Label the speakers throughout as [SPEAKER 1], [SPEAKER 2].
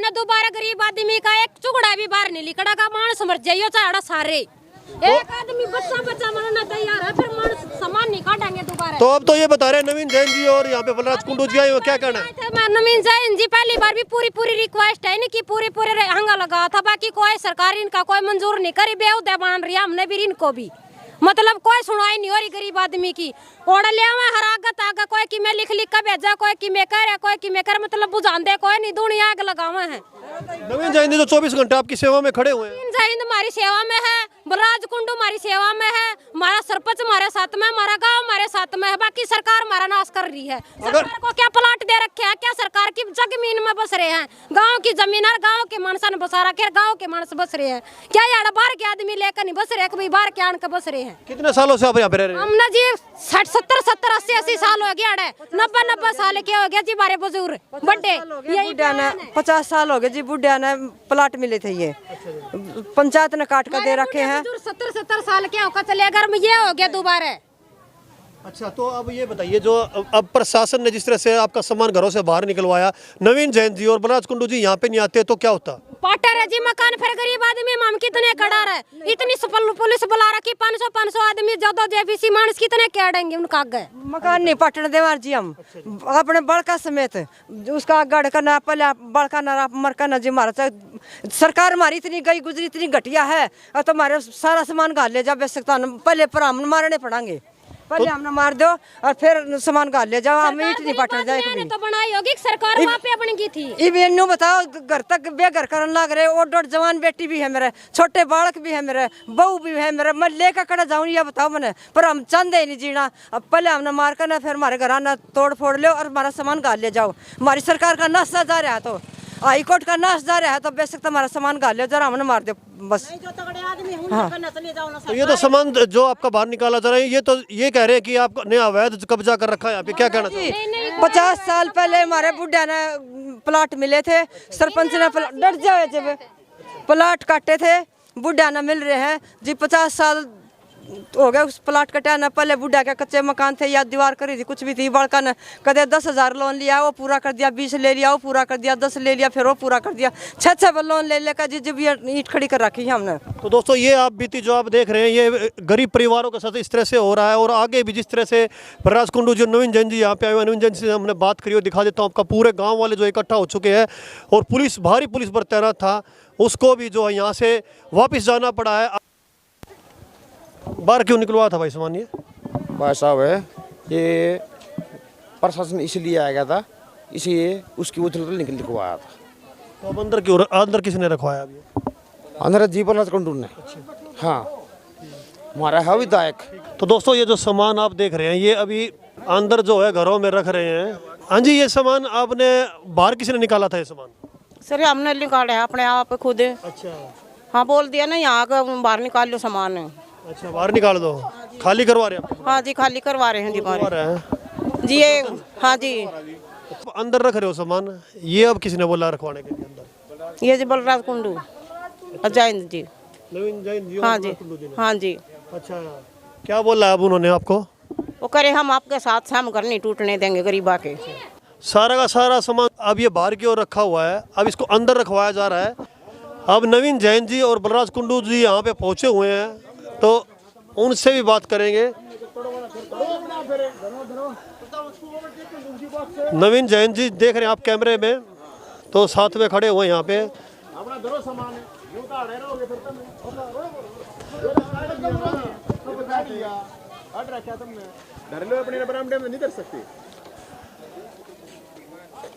[SPEAKER 1] में दोबारा गरीब आदमी का एक चुगड़ा भी बाहर नहीं निकला का मानस मर जाइयो चाड़ा सारे एक आदमी बच्चा मरना तैयार है फिर मानस सामान नहीं काटेंगे दोबारा।
[SPEAKER 2] तो अब तो ये बता रहे हैं नवीन जैन जी और यहाँ पे बलराज कुंडू जी आए, क्या कहना है?
[SPEAKER 1] मैं नवीन जैन जी पहली बार भी पूरी रिक्वेस्ट है इनकी पूरे हंगा लगा था, बाकी कोई सरकार इनका कोई मंजूर नहीं करी, बेहुदा मान रही हमने भी इनको भी मतलब कोई सुनाई नहीं हो रही गरीब आदमी की। ओढ़ लिया मैं हर आगत आगा कोई कि मैं लिख कर भेजा, कोई कि मैं कर कोई कि मैं कर मतलब बुझान दे कोई नहीं दुनिया आग लगावा है।
[SPEAKER 2] नवीन जैन जी तो 24 घंटे आपकी सेवा में खड़े हुए हैं।
[SPEAKER 1] नवीन जैन हमारी सेवा में है, बलराज कुंडू हमारी सेवा में है, हमारा सरपंच हमारे साथ में, हमारा गांव हमारे साथ में है, बाकी सरकार हमारा नाश कर रही है। सरकार को क्या प्लाट दे रखे हैं, क्या सरकार की जमीन में बस रहे हैं, गांव की जमीन और गांव के मानसा ने बसा रखे, गांव के मानस बस रहे हैं, क्या यार बाहर के आदमी लेकर नहीं बस रहे, कभी बाहर के आन के बस रहे हैं।
[SPEAKER 2] कितने सालों से आप यहाँ पे रह रहे हैं?
[SPEAKER 1] हमने जी 60 70 80 साल हो गया, 90 साल के हो गया जी हमारे बुजुर्ग बड़े, यही
[SPEAKER 3] 50 साल हो गए जी बुढ़िया ने प्लाट मिले थे, ये पंचायत ने काट कर दे रखे हैं।
[SPEAKER 1] 70 साल के होकर चले अगर ये हो गया दोबारा।
[SPEAKER 2] अच्छा, तो अब ये बताइए, जो अब प्रशासन ने जिस तरह से आपका सामान घरों से बाहर निकलवाया, नवीन जैन जी और बलराज कुंडू जी यहाँ पे नहीं आते तो क्या होता?
[SPEAKER 1] पाटर है जी मकान, फिर गरीब आदमी हम कितने कड़ा रहे, इतनी पुलिस बुला रखी, 500 आदमी ज्यादा जेबीसी मानस कितने केड़ेंगे उनका आगे
[SPEAKER 3] मकान नहीं पटने देवार जी हम अपने बड़का समेत उसका गढ़ करना पहले बड़का ना मरका ना जी हमारा सरकार हमारी इतनी गई गुजरी इतनी घटिया है, और तो हमारे सारा सामान गाल ले जाओ बेसकता पहले पर हम मारने पड़ेंगे, पहले हमने मार दो और फिर सामान गाल ले जाओ, हम ईट नहीं पटने जाए कभी।
[SPEAKER 1] तो बनाई होगी सरकार वहाँ पे अपनी की थी।
[SPEAKER 3] ये न्यू बताओ घर तक बेघर करने लग रहे, और डोट जवान बेटी भी है मेरे, छोटे बालक भी है मेरे, बहू भी है मेरे, मैं लेकर कड़ा जाऊँ ये बताओ मैंने, पर हम चाहते ही नहीं जीना। अब पहले हमने मार कर ना फिर हमारे घर आना तोड़ फोड़ लो और हमारा सामान गाल ले जाओ, हमारी सरकार का नाश्ता जा रहा है, तो हाई कोर्ट का नाश जा रहा है, तो बेशक हमारा सामान गाल ले जरा हमने मार दो बस।
[SPEAKER 2] हाँ। तो ये तो सामान जो आपका बाहर निकाला जा रहा है, ये तो ये कह रहे हैं कि आपने अवैध कब्जा कर रखा है यहाँ पे, क्या कहना चाहिए?
[SPEAKER 3] 50 साल पहले हमारे बुढ़िया ने प्लाट मिले थे, सरपंच ने डर जाए जब प्लाट काटे थे, बुढ़िया ने मिल रहे हैं जी। 50 साल हो गया उस प्लाट कटा ना, पहले बुढ़ा के कच्चे मकान थे या दीवार करी थी कुछ भी थी, बड़का ने कदे 10,000 लोन लिया वो पूरा कर दिया, 20 ले लिया वो पूरा कर दिया, 10 ले लिया फिर वो पूरा कर दिया, 6 लोन ले लेकर जी जब ये ईंट खड़ी कर रखी है हमने।
[SPEAKER 2] तो दोस्तों, ये आप बीती जो आप देख रहे हैं, ये गरीब परिवारों के साथ इस तरह से हो रहा है, और आगे भी जिस तरह से बलराज कुंडू जी नवीन जैन जी यहाँ पे आए हुए, नवीन जैन से हमने बात करी और दिखा देता हूँ आपका, पूरे गाँव वाले जो इकट्ठा हो चुके हैं, और पुलिस भारी पुलिस पर तैनात था, उसको भी जो है यहाँ से वापस जाना पड़ा है। बाहर क्यों निकलवा था भाई सामान? ये
[SPEAKER 4] भाई साहब है, ये प्रशासन इसलिए आ गया था, इसलिए उसकी उथल निकलवाया था।
[SPEAKER 2] तो अब अंदर क्यों, अंदर किसने रखवाया अभी?
[SPEAKER 4] अंदर जी बलराज कुंडू ने। हाँ, हमारा है विधायक।
[SPEAKER 2] तो दोस्तों, ये जो सामान आप देख रहे हैं, ये अभी अंदर जो है घरों में रख रहे हैं। हाँ जी, ये सामान आपने बाहर किसने निकाला था? ये सामान
[SPEAKER 5] सर हमने निकाला है अपने आप खुद।
[SPEAKER 2] अच्छा,
[SPEAKER 5] हाँ बोल दिया ना यहाँ का बाहर निकाल लो सामान।
[SPEAKER 2] अच्छा, बाहर निकाल दो, खाली करवा रहे हैं?
[SPEAKER 5] हाँ जी, खाली करवा रहे हैं जी बाहर जी ये। हाँ जी,
[SPEAKER 2] अंदर रख रहे हो सामान, ये अब किसने बोला रखवाने के लिए अंदर?
[SPEAKER 5] ये जी बलराज कुंडू जैन जी।
[SPEAKER 2] नवीन जैन जी?
[SPEAKER 5] हाँ जी, हाँ जी।
[SPEAKER 2] अच्छा, क्या बोला अब उन्होंने आपको?
[SPEAKER 5] वो करे हम आपके साथ हम घर नहीं टूटने देंगे गरीबा के।
[SPEAKER 2] सारा का सारा सामान अब ये बाहर की ओर रखा हुआ है, अब इसको अंदर रखवाया जा रहा है। अब नवीन जैन जी और बलराज कुंडू जी यहाँ पे पहुँचे हुए हैं, तो उनसे भी बात करेंगे। नवीन जैन जी देख रहे हैं आप कैमरे में, तो साथ में खड़े हुए यहाँ पे।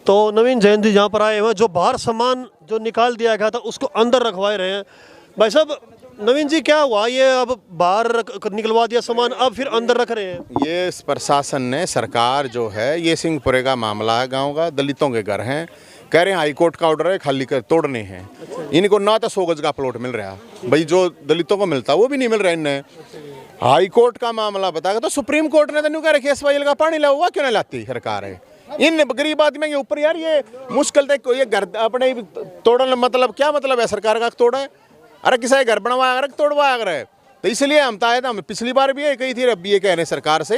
[SPEAKER 2] तो नवीन जैन जी यहाँ पर आए हुए, जो बाहर सामान जो निकाल दिया गया था उसको अंदर रखवा रहे हैं। भाई साहब, नवीन जी क्या हुआ, ये अब बाहर निकलवा दिया सामान, अब फिर अंदर रख रहे हैं?
[SPEAKER 6] ये प्रशासन ने, सरकार जो है, ये सिंहपुरे का मामला है, गांव का, दलितों के घर हैं, कह रहे हैं हाई कोर्ट का ऑर्डर है खाली कर तोड़ने हैं। इनको ना तो 100 गज का प्लॉट मिल रहा भाई, जो दलितों को मिलता वो भी नहीं मिल रहा इन्हें। हाई कोर्ट का मामला बताया तो सुप्रीम कोर्ट ने तो नहीं कह रखे SYL का पानी ला, हुआ क्यों नहीं लाती सरकार है? इन गरीब आदमी के ऊपर यार ये मुश्किल तक ये घर अपने तोड़ने, मतलब क्या मतलब है सरकार का तोड़ा है? अरे किसी घर बनवाया अगर तोड़वाया अगर, तो इसलिए हम तो आए थे, हम पिछली बार भी ये कही थी, अब ये कह रहे हैं सरकार से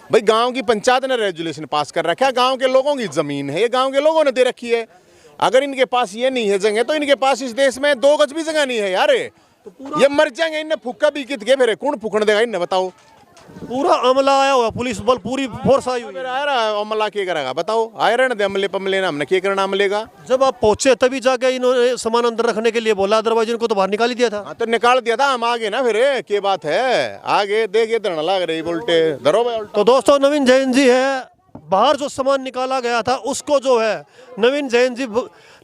[SPEAKER 6] भाई गांव की पंचायत ने रेजुलेशन पास कर रखा है, गांव के लोगों की ज़मीन है, ये गांव के लोगों ने दे रखी है, अगर इनके पास ये नहीं है जगह तो इनके पास इस देश में 2 गज भी जगह नहीं है यार। ये मर जाएंगे, इन्हें फुक्का भी कित के फिर कौन फूकने देगा इन्हें बताओ।
[SPEAKER 2] पूरा अमला आया हुआ, पुलिस बल पूरी फोर्स आई हुई है।
[SPEAKER 6] फिर आ रहा अमला क्या करेगा बताओ, आए रहने दे अमले पमले ना, हमने क्या करना अमले का।
[SPEAKER 2] जब आप पहुंचे तभी जाके इन्होंने सामान अंदर रखने के लिए बोला, अदरवाइज इनको तो बाहर निकाल ही दिया था।
[SPEAKER 6] हाँ तो निकाल दिया था, हम आगे ना फिर क्या बात है, आगे देखिए धरना लग रही उल्टे धरो भाई उल्टा।
[SPEAKER 2] तो दोस्तों नवीन जैन जी है, बाहर जो सामान निकाला गया था उसको जो है नवीन जैन जी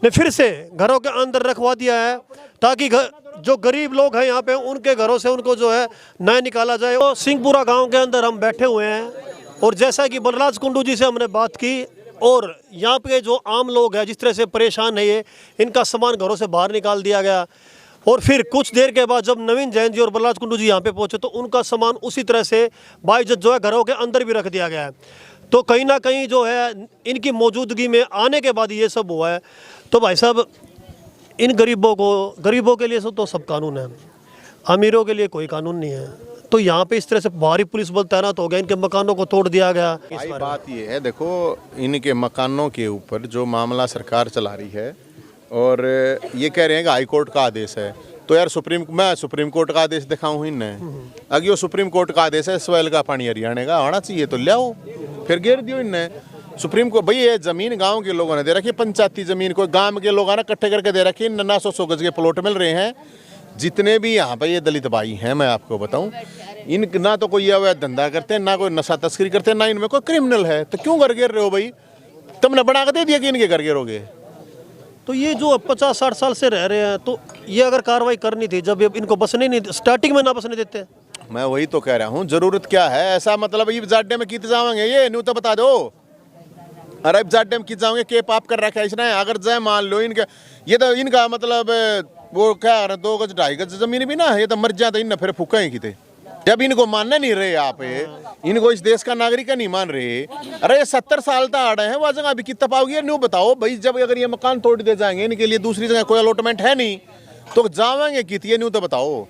[SPEAKER 2] ने फिर से घरों के अंदर रखवा दिया है, ताकि जो गरीब लोग हैं यहाँ पे उनके घरों से उनको जो है नया निकाला जाए। तो सिंहपुरा गांव के अंदर हम बैठे हुए हैं और जैसा कि बलराज कुंडू जी से हमने बात की, और यहाँ पे जो आम लोग हैं जिस तरह से परेशान है, ये इनका सामान घरों से बाहर निकाल दिया गया। और फिर कुछ देर के बाद जब नवीन जैन जी और बलराज कुंडू जी यहाँ पे पहुँचे तो उनका सामान उसी तरह से बाइज्जत जो है घरों के अंदर भी रख दिया गया है। तो कहीं ना कहीं जो है इनकी मौजूदगी में आने के बाद ये सब हुआ है। तो भाई साहब, इन गरीबों के लिए तो सब कानून है, अमीरों के लिए कोई कानून नहीं है। तो यहाँ पे इस तरह से भारी पुलिस बल तैनात हो गया, इनके मकानों को तोड़ दिया गया।
[SPEAKER 6] भाई बात ये है, देखो इनके मकानों के ऊपर जो मामला सरकार चला रही है और ये कह रहे हैं कि हाई कोर्ट का आदेश है, तो यार मैं सुप्रीम कोर्ट का आदेश दिखाऊं इन्हें। अगर ये सुप्रीम कोर्ट का आदेश है स्वेल का पानी हरियाणा का आना चाहिए तो ले आओ, फिर घेर दियो इन्हें सुप्रीम कोर्ट। भाई ये जमीन गांव के लोगों ने दे रखी, पंचायती जमीन को गांव के लोगों ने इकट्ठे करके दे रखी, 900 गज के प्लॉट मिल रहे हैं। जितने भी यहाँ पे ये दलित भाई हैं, मैं आपको बताऊं, इन ना तो कोई अवैध धंधा करते हैं, ना कोई नशा तस्करी करते हैं, ना इनमें कोई क्रिमिनल है, तो क्यों घर घेर रहे हो भाई? तुमने बना के दे दिया कि इनके घर घेरोगे।
[SPEAKER 2] तो ये जो 50-60 साल से रह रहे हैं, तो ये अगर कार्रवाई करनी थी जब इनको बसने नहीं, स्टार्टिंग में ना बसने देते।
[SPEAKER 6] मैं वही तो कह रहा हूँ, जरूरत क्या है ऐसा, मतलब ये जाड्डे में कित जाओगे, ये न्यू तो बता दो। अरे जाड्डे में कित जाओगे, के पाप कर रखा है इसने। अगर जाए मान लो इनके, ये तो इनका मतलब वो क्या 2 गज 2.5 गज जमीन भी ना, ये तो मर जाता इन फिर फूका ही किते। जब इनको मानने नहीं रहे आप, इनको इस देश का नागरिक नहीं मान रहे। अरे 70 साल तक आ रहे हैं, वह जगह अभी कितना पाओगे न्यू बताओ भाई। जब अगर ये मकान तोड़ दे जाएंगे, इनके लिए दूसरी जगह कोई अलॉटमेंट है नहीं, तो जाएंगे कित न्यू तो बताओ।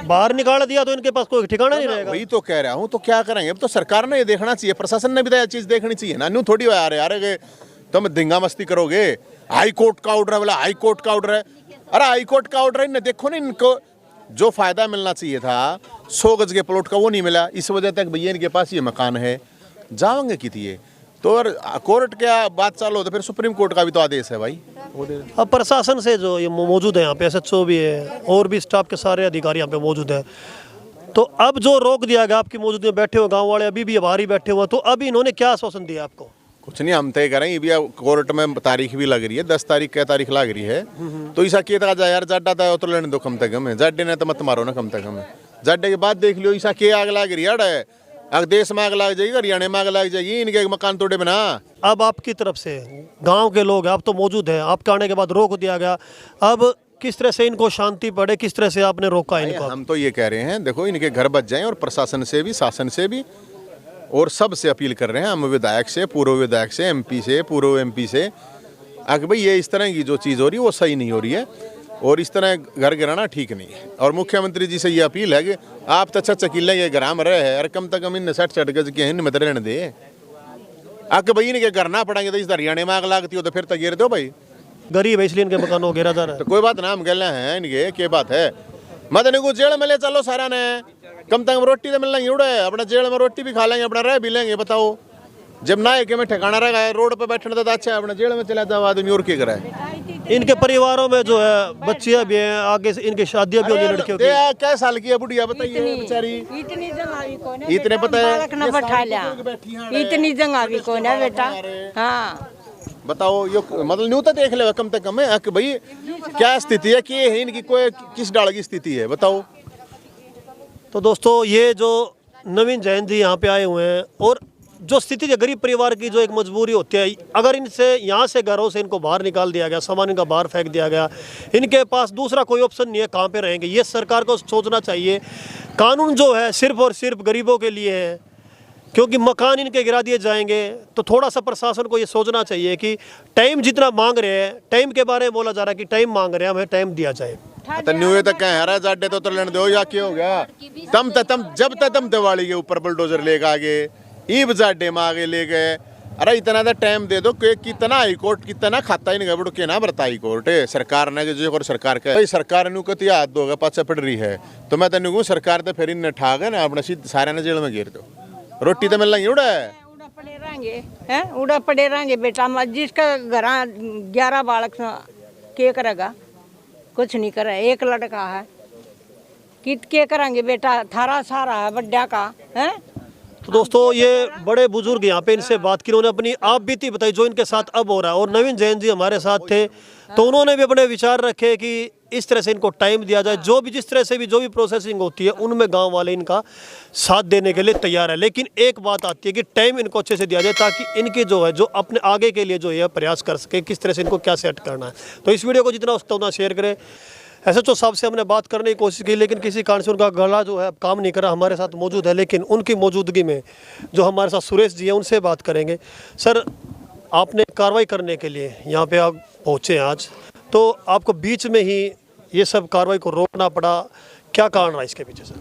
[SPEAKER 2] बाहर निकाल दिया तो इनके पास कोई ठिकाना नहीं रहेगा।
[SPEAKER 6] वही तो कह रहा हूँ, तो क्या करेंगे? अब तो सरकार ने ये देखना चाहिए, प्रशासन ने भी तो ये चीज देखनी चाहिए ना। न्यू थोड़ी आ रहे तुम धिंगा मस्ती करोगे, हाई कोर्ट का ऑर्डर है, बोला हाई कोर्ट का ऑर्डर है। अरे हाई कोर्ट का ऑर्डर है, देखो ना इनको जो फायदा मिलना चाहिए था 100 गज के प्लॉट का, वो नहीं मिला। इस वजह तक भैया इनके पास ये मकान है, जाओगे कितिए तो कोर्ट क्या बात चालू हो, तो फिर सुप्रीम कोर्ट का भी तो आदेश है भाई।
[SPEAKER 2] अब प्रशासन से जो ये मौजूद है यहाँ पे, SHO भी है और भी स्टाफ के सारे अधिकारी यहाँ पे मौजूद है। तो अब जो रोक दिया गया, आपकी मौजूदगी में बैठे हुए गांव वाले अभी भी बाहर ही बैठे हुए, तो अभी इन्होंने क्या आश्वासन दिया आपको?
[SPEAKER 6] कुछ नहीं, हम तय करें। भी कोर्ट में तारीख भी लग रही है, 10 तारीख क्या तारीख लग रही है, तो ऐसा किया जा यार जाड्डा था तो लेने दो कम तक हमें, जाड्डे ने तो मत मारो ना कम तक हमें। जाड्डे के बाद देख लियो ऐसा क्या आग लग रही है, अगर देश में आग लग जाएगी, हरियाणा में आग लग जाएगी, इनके मकान तोड़े बिना।
[SPEAKER 2] अब आपकी तरफ से गांव के लोग आप तो मौजूद हैं, आपके आने के बाद रोक दिया गया, अब किस तरह से इनको शांति पड़े, किस तरह से आपने रोका इनको?
[SPEAKER 6] हम तो ये कह रहे हैं, देखो इनके घर बच जाएं, और प्रशासन से भी, शासन से भी, और सब से अपील कर रहे हैं, हम विधायक से, पूर्व विधायक से, MP से, पूर्व MP से, आगे भाई ये इस तरह की जो चीज़ हो रही है वो सही नहीं हो रही है, और इस तरह घर गिराना ठीक नहीं है। और मुख्यमंत्री जी से ये अपील है कि आप तो अच्छा चकीले ये घर में रहे हैं, अरे कम तक कम इन 60 गज के इन में रहने दे। आगे भाई इनके घर ना पड़ेंगे तो इस हरियाणा में आग लगती हो तो फिर तो गिर दो भाई।
[SPEAKER 2] गरीब है इसलिए इनके मकानों को घेरा जा रहा है।
[SPEAKER 6] तो कोई बात ना, हम गले हैं इनके, क्या बात है? मत इनको जेल में ले चलो सारा ने, कम तक रोटी तो मिल लेंगे उड़े, अपना जेल में रोटी भी खा लेंगे, अपना रह भी लेंगे। बताओ जब ना एक में ठिकाना रहेगा, रोड पे बैठने तो अच्छा है, अपना जेल में चला जाओ आदमी, और क्या कराए?
[SPEAKER 2] इनके परिवारों में जो है बच्चियां भी हैं, आगे से इनकी शादियां भी होंगी लड़कियों की।
[SPEAKER 6] क्या साल की है बुढ़िया बताइए बेचारी? इतने पता है,
[SPEAKER 5] इतनी जगह भी कौन है बेटा। हाँ
[SPEAKER 6] बताओ यो मतलब न्यू तो देख ले कम से कम है कि भाई क्या स्थिति है, कि है इनकी कोई किस डाल की स्थिति है, बताओ।
[SPEAKER 2] तो दोस्तों ये जो नवीन जैन जी यहाँ पे आए हुए हैं, और जो स्थिति है गरीब परिवार की, जो एक मजबूरी होती है, अगर इनसे यहाँ से घरों से इनको बाहर निकाल दिया गया, सामान इनका बाहर फेंक दिया गया, इनके पास दूसरा कोई ऑप्शन नहीं है, कहाँ पे रहेंगे? ये सरकार को सोचना चाहिए। कानून जो है सिर्फ और सिर्फ गरीबों के लिए है, क्योंकि मकान इनके गिरा दिए जाएंगे। तो थोड़ा सा प्रशासन को ये सोचना चाहिए कि टाइम जितना मांग रहे हैं, टाइम के बारे में बोला जा रहा है कि टाइम मांग रहे हैं, हमें टाइम दिया जाए।
[SPEAKER 6] तो न्यू तक कह रहा जाड्डे तो लेने दो, या क्या हो गया? तम जब तक दिवाली के ऊपर बुलडोजर लेके आगे ईब जाड्डे में आगे ले गए, अरे इतना तो टाइम दे दो कि कितना हाई कोर्ट कितना खाता ही नहीं गबड़ के ना बरता हाई कोर्ट सरकार ने जो और सरकार का भाई सरकार ने कहती हाथ दोगे पाछा पड़ रही है तो मैं तेन कहूँ सरकार तो फिर इन्हें ठा गए ना अपने सीध सारे ने जेल में गिर दो रोटी तो मिलना ही उड़ा है
[SPEAKER 5] उड़ा पड़े रहेंगे हैं उड़ा पड़े रहेंगे बेटा जिसका घर 11 बालक के करेगा कुछ नहीं करे एक लड़का है कित के करेंगे बेटा थारा सारा है बड्डा का है।
[SPEAKER 2] तो दोस्तों ये बड़े बुजुर्ग यहाँ पे इनसे बात की, उन्होंने अपनी आप बीती बताई जो इनके साथ अब हो रहा है। और नवीन जैन जी हमारे साथ थे तो उन्होंने भी अपने विचार रखे कि इस तरह से इनको टाइम दिया जाए, जो भी जिस तरह से भी जो भी प्रोसेसिंग होती है उनमें गांव वाले इनका साथ देने के लिए तैयार है। लेकिन एक बात आती है कि टाइम इनको अच्छे से दिया जाए ताकि इनकी जो है जो अपने आगे के लिए जो है प्रयास कर सके किस तरह से इनको क्या सेट करना है। तो इस वीडियो को जितना हो सकता उतना शेयर करें। SHO साहब से हमने बात करने की कोशिश की लेकिन किसी कारण से उनका गला जो है अब काम नहीं कर रहा, हमारे साथ मौजूद है। लेकिन उनकी मौजूदगी में जो हमारे साथ सुरेश जी हैं उनसे बात करेंगे। सर, आपने कार्रवाई करने के लिए यहाँ पे आप पहुँचे आज, तो आपको बीच में ही ये सब कार्रवाई को रोकना पड़ा, क्या कारण रहा इसके पीछे सर?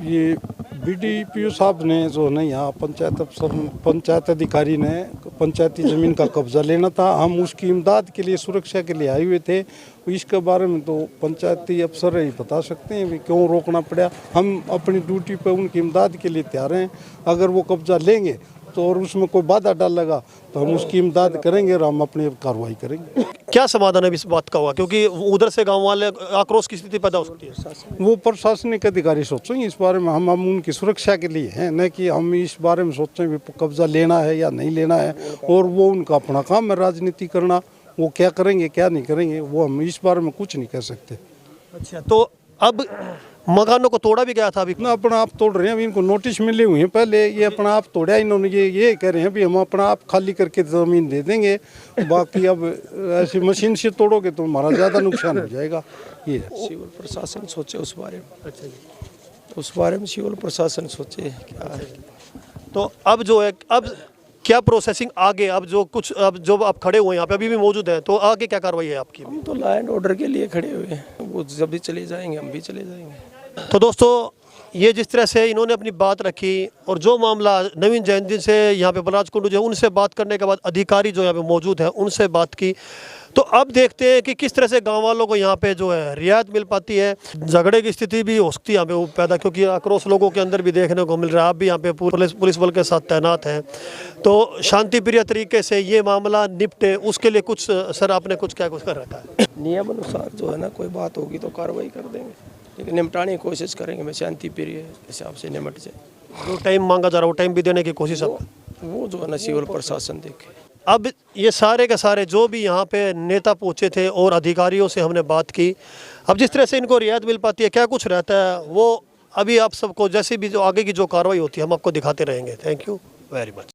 [SPEAKER 7] ये BDPO साहब ने जो है यहाँ पंचायत अफसर पंचायत अधिकारी ने पंचायती ज़मीन का कब्जा लेना था, हम उसकी इमदाद के लिए सुरक्षा के लिए आए हुए थे। इसके बारे में तो पंचायती अफसर ही बता सकते हैं भी क्यों रोकना पड़ा। हम अपनी ड्यूटी पे उनकी इमदाद के लिए तैयार हैं। अगर वो कब्जा लेंगे तो और उसमें कोई बाधा डालेगा तो हम उसकी इमदाद करेंगे और हम अपनी कार्रवाई करेंगे।
[SPEAKER 2] क्या समाधान है इस बात का हुआ, क्योंकि उधर से गांव वाले आक्रोश की स्थिति पैदा हो सकती है?
[SPEAKER 7] वो प्रशासनिक अधिकारी सोचेंगे इस बारे में, हम उनकी सुरक्षा के लिए हैं, न कि हम इस बारे में सोचें भी कब्जा लेना है या नहीं लेना है। और वो उनका अपना काम है राजनीति करना, वो क्या करेंगे क्या नहीं करेंगे वो हम इस बारे में कुछ नहीं कह सकते।
[SPEAKER 2] अच्छा, तो अब मकानों को तोड़ा भी गया था अभी?
[SPEAKER 7] ना अपना आप तोड़ रहे हैं, अभी इनको नोटिस मिले हुए हैं पहले, ये अपना आप तोड़ा इन्होंने। ये कह रहे हैं भी हम अपना आप खाली करके ज़मीन दे देंगे, बाकी अब ऐसी मशीन से तोड़ोगे तो हमारा ज़्यादा नुकसान हो जाएगा। ये
[SPEAKER 8] सिविल प्रशासन सोचे उस बारे में। अच्छा जी, उस बारे में सिविल प्रशासन सोचे क्या है।
[SPEAKER 2] तो अब जो है अब क्या प्रोसेसिंग आगे, अब जो कुछ अब जो आप खड़े हुए हैं यहाँ पे अभी भी मौजूद है, तो आगे क्या कार्रवाई है आपकी?
[SPEAKER 8] हम तो लॉ एंड ऑर्डर के लिए खड़े हुए हैं, वो जब भी चले जाएंगे हम भी चले जाएंगे।
[SPEAKER 2] तो दोस्तों ये जिस तरह से इन्होंने अपनी बात रखी और जो मामला नवीन जैन जी से यहाँ पे बलराज कुंडू जो है उनसे बात करने के बाद अधिकारी जो यहाँ पे मौजूद है उनसे बात की, तो अब देखते हैं कि किस तरह से गांव वालों को यहाँ पे जो है रियायत मिल पाती है। झगड़े की स्थिति भी हो सकती है यहाँ पे वो पैदा, क्योंकि आक्रोश लोगों के अंदर भी देखने को मिल रहा है। आप भी यहाँ पे पुलिस बल के साथ तैनात हैं, तो शांति प्रिय तरीके से ये मामला निपटे उसके लिए कुछ सर आपने कुछ क्या कुछ कर रखा है?
[SPEAKER 8] नियम अनुसार जो है ना कोई बात होगी तो कार्रवाई कर देंगे, लेकिन निपटाने की कोशिश करेंगे। मैं शांति प्रिय हिसाब से निपट जाए।
[SPEAKER 2] जो टाइम मांगा जा रहा है वो टाइम भी देने की कोशिश है।
[SPEAKER 8] वो जो है ना सिविल प्रशासन देखे।
[SPEAKER 2] अब ये सारे के सारे जो भी यहाँ पे नेता पहुँचे थे और अधिकारियों से हमने बात की, अब जिस तरह से इनको रियायत मिल पाती है क्या कुछ रहता है वो अभी आप सबको जैसे भी जो आगे की जो कार्रवाई होती है हम आपको दिखाते रहेंगे। Thank you very much.